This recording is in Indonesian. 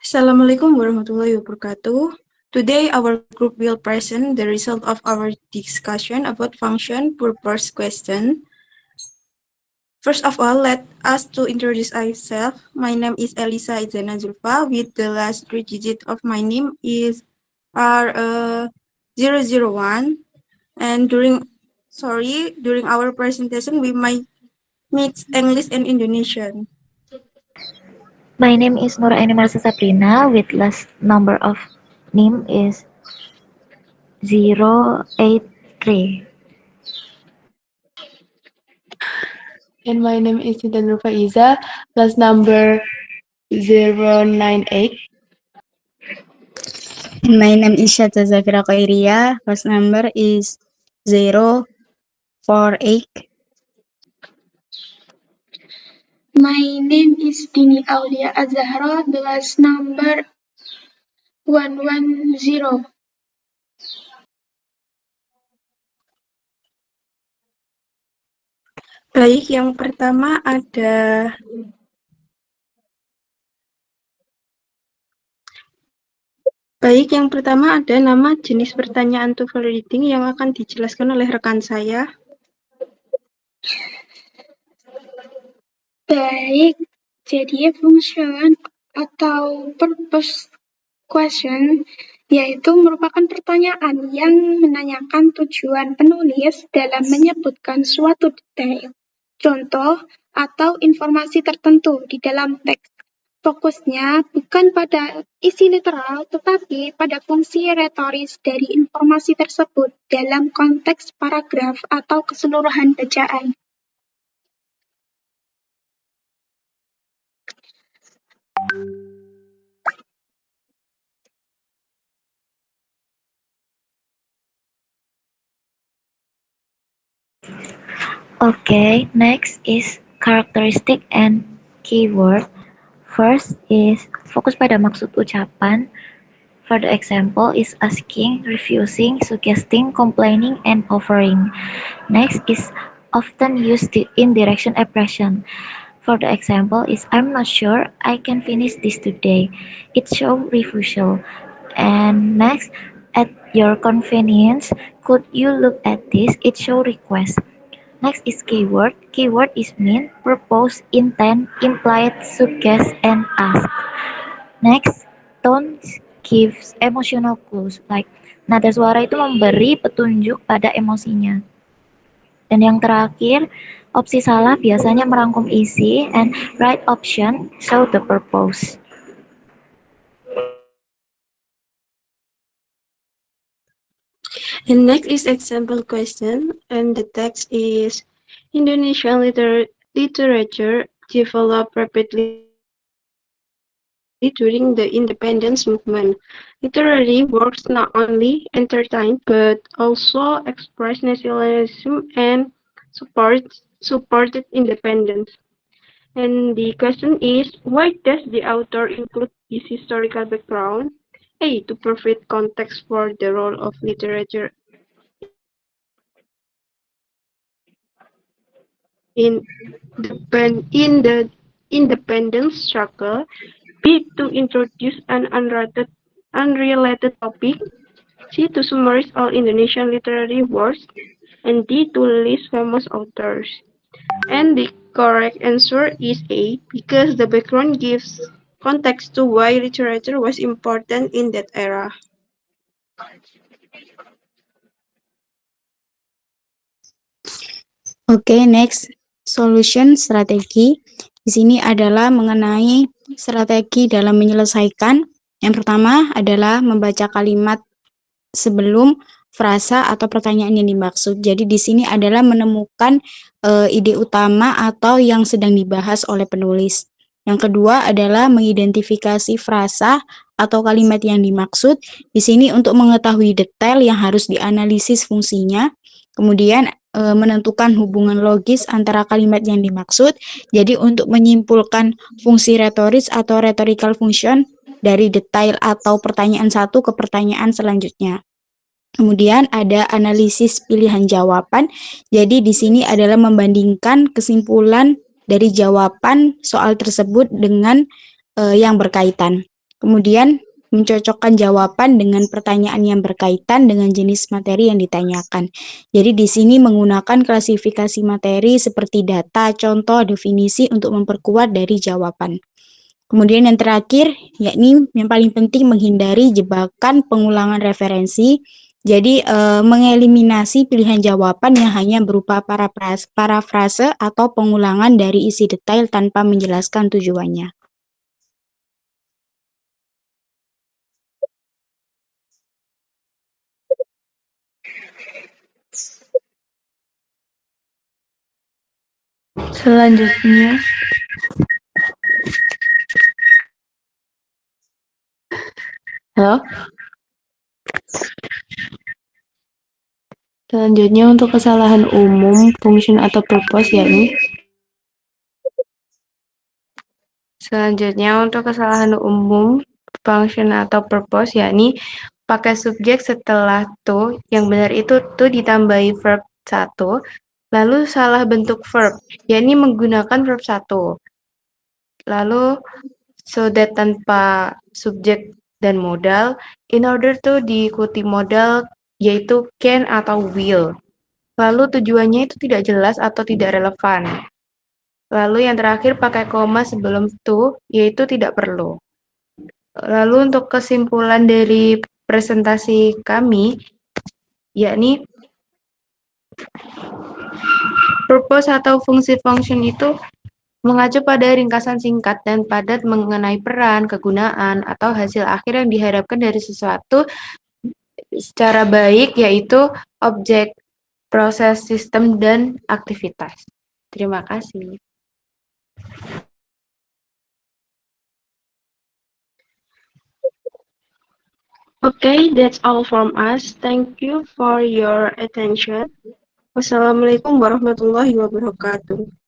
Assalamualaikum warahmatullahi wabarakatuh. Today, our group will present the result of our discussion about function purpose question. First of all, let us to introduce ourselves. My name is Elisa Izana Zulfa. With the last three digits of my name is R001. And during our presentation, we might mix English and Indonesian. My name is Nuraini Marsa Sabrina with last number of name is 083. And my name is Intan Rufaiza, class number 098. And my name is Syadza Zafira Khairia. Class number is 048. My name is Dini Aulia Azahra, class number 110. Baik, yang pertama ada nama jenis pertanyaan TOEFL reading yang akan dijelaskan oleh rekan saya. Baik, jadi function atau purpose question yaitu merupakan pertanyaan yang menanyakan tujuan penulis dalam menyebutkan suatu detail, contoh, atau informasi tertentu di dalam teks. Fokusnya bukan pada isi literal, tetapi pada fungsi retoris dari informasi tersebut dalam konteks paragraf atau keseluruhan bacaan. Okay, next is characteristic and keyword. First is fokus pada maksud ucapan. For the example is asking, refusing, suggesting, complaining, and offering. Next is often used in direction expression. For the example is I'm not sure I can finish this today. It shows refusal. And next, at your convenience, could you look at this? It shows request. Next is keyword. Keyword is mean, propose, intent, implied, suggest, and ask. Next, tone gives emotional clues. Like, nada suara itu memberi petunjuk pada emosinya. Dan yang terakhir, opsi salah biasanya merangkum isi, and right option show the purpose. And next is example question, and the text is Indonesian literature developed rapidly during the independence movement. Literary works not only entertain but also express nationalism and supported independence. And the question is, why does the author include this historical background? A. To provide context for the role of literature in the independence struggle. B. To introduce an unrelated topic. C. To summarize all Indonesian literary works. And D. To list famous authors. And the correct answer is A, because the background gives context to why literature was important in that era. Oke, next solution strategi. Di sini adalah mengenai strategi dalam menyelesaikan. Yang pertama adalah membaca kalimat sebelum frasa atau pertanyaan yang dimaksud. Jadi di sini adalah menemukan ide utama atau yang sedang dibahas oleh penulis. Yang kedua adalah mengidentifikasi frasa atau kalimat yang dimaksud. Di sini untuk mengetahui detail yang harus dianalisis fungsinya. Kemudian menentukan hubungan logis antara kalimat yang dimaksud. Jadi untuk menyimpulkan fungsi retoris atau rhetorical function dari detail atau pertanyaan satu ke pertanyaan selanjutnya. Kemudian ada analisis pilihan jawaban. Jadi di sini adalah membandingkan kesimpulan dari jawaban soal tersebut dengan yang berkaitan. Kemudian mencocokkan jawaban dengan pertanyaan yang berkaitan dengan jenis materi yang ditanyakan. Jadi di sini menggunakan klasifikasi materi seperti data, contoh, definisi untuk memperkuat dari jawaban. Kemudian yang terakhir, yakni yang paling penting menghindari jebakan pengulangan referensi. Jadi mengeliminasi pilihan jawaban yang hanya berupa parafrase atau pengulangan dari isi detail tanpa menjelaskan tujuannya. Selanjutnya, halo. Selanjutnya untuk kesalahan umum, function atau purpose yakni pakai subjek setelah to, yang benar itu to ditambahi verb 1, lalu salah bentuk verb, yakni menggunakan verb 1. Lalu so that tanpa subjek dan modal, in order to diikuti modal yaitu can atau will. Lalu tujuannya itu tidak jelas atau tidak relevan. Lalu yang terakhir pakai koma sebelum to, yaitu tidak perlu. Lalu untuk kesimpulan dari presentasi kami, yakni purpose atau fungsi function itu mengacu pada ringkasan singkat dan padat mengenai peran, kegunaan, atau hasil akhir yang diharapkan dari sesuatu secara baik, yaitu objek, proses, sistem, dan aktivitas. Terima kasih. Okay, that's all from us. Thank you for your attention. Wassalamualaikum warahmatullahi wabarakatuh.